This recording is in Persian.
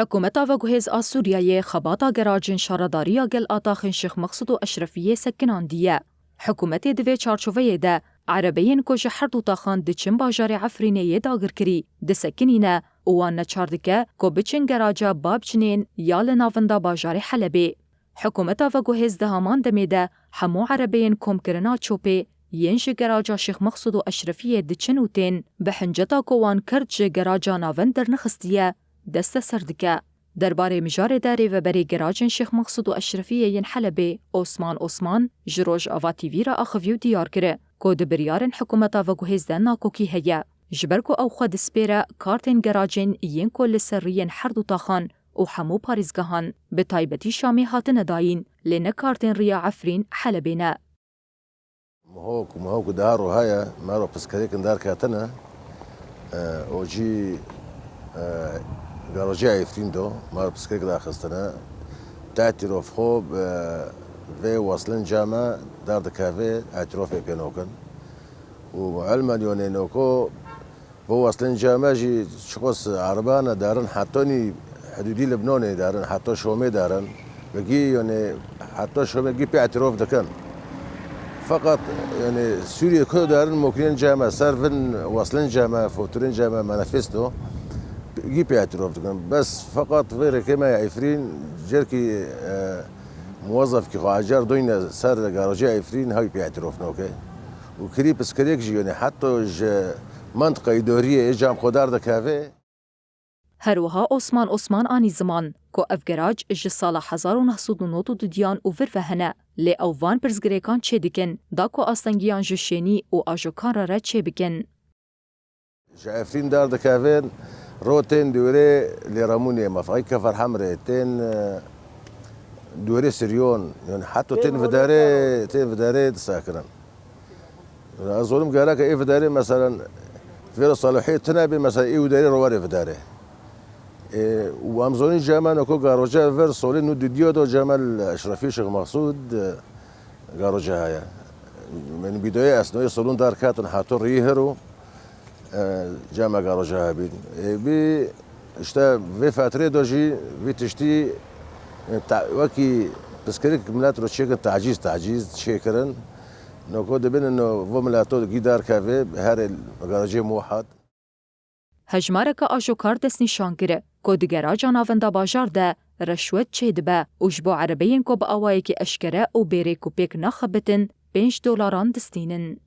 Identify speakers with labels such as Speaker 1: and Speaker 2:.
Speaker 1: حکومت آوگوهز آ سوریه خباتا گراجن شارداریا گل آتاخن شیخ مقصود و اشرفیه سکناندیه. حکومت دوی چارچوبه ده عربین کج هر دو تاخان دچن باجار عفرینه داگر کری دسکنینه وان نچاردکه که بچن گراجا بابچنین یا لناوندا باجار حلبه. حکومت آوگوهز ده همان دمیده همو عربین کم کرنا چوپه ینج گراجا شیخ مقصود و اشرفیه دچن و تین به حنجتا کوان کرد جه گراجا ناون در نخستیه دست سردکه. درباره مجار داره و بری گراجن شیخ مقصود و اشرفیه ین حلبه عثمان جروج آوا تیوی را آخویو دیار کره که دبریارن حکومت آوگوهز ده ناکوکی هیا. جبرکو او خود سپیره کارتین گراجن ین کل سرین هر دو تاخان و همو پاریزگاهان به تایبتی شامی هاتن داین لینه کارتین ریا عفرین حلبینه.
Speaker 2: مهوك دارو هاي مارو بسكريك دار كاتنا اوجي گاروجی عفرین دو مار بسکرک داخستنا تعترف خوب في وصلن جامع دار دكافي اعتراف كنوكن وعلما يونينوكو هو وصلن جامع جي شخص عربانا دارن حطوني حدودي لبناني دارن حتى شومي دارن بقي يعني حتى شومي بقي باعتراف دكان فقط يعني سوريا كله دارن ممكن جامع سرفن وصلن جامع فوتورين جامع مانيفستو جيب اعتراف بس فقط غير كما عفرين جركي موظف كي قاجر دوينا صار جاروجي عفرين هاي باعتراف نوكي وكري بس كريك جي يعني حتى منطقة إدارية إجام خدار دكافي
Speaker 1: هروها عثمان آنی زمان که افگراج اج سال 1992 دیان و ورفهنه لی اووان پرزگریکان چه دکن دا که آستنگیان جشینی و آجوکان را چه بکن.
Speaker 2: عفرين دار دكافين روتين دوري لرامونيا مفاي كفر حمراء تين دوري سريون يعني حتى تين فداري ساكرا اظن قالك ايه فداري مثلا في صلاحيه تنابي مثلا ايه وداري رواري فداري وامزوني جامع نكو جاروجا فير سولي نو ديو دو جمال اشرفي شيخ مقصود جاروجا هيا من بدايه اثناء صالون دار كاتن حاتو ريهرو جامع جاروجا بين بي اشتا في فتره دوجي في تشتي وكي بسكريك ملات رو تشيك تعجيز شيكرن نكو دبن انه فملاتو جدار كافي هر جاروجي موحد
Speaker 1: هجمارک آجوکار دست نشان گره که دیگرا جاناوندا باجار ده رشوت چه دبه اوجبو عربین که با آوایی که اشکره و بیره کپیک نخبتن $5 دستینن.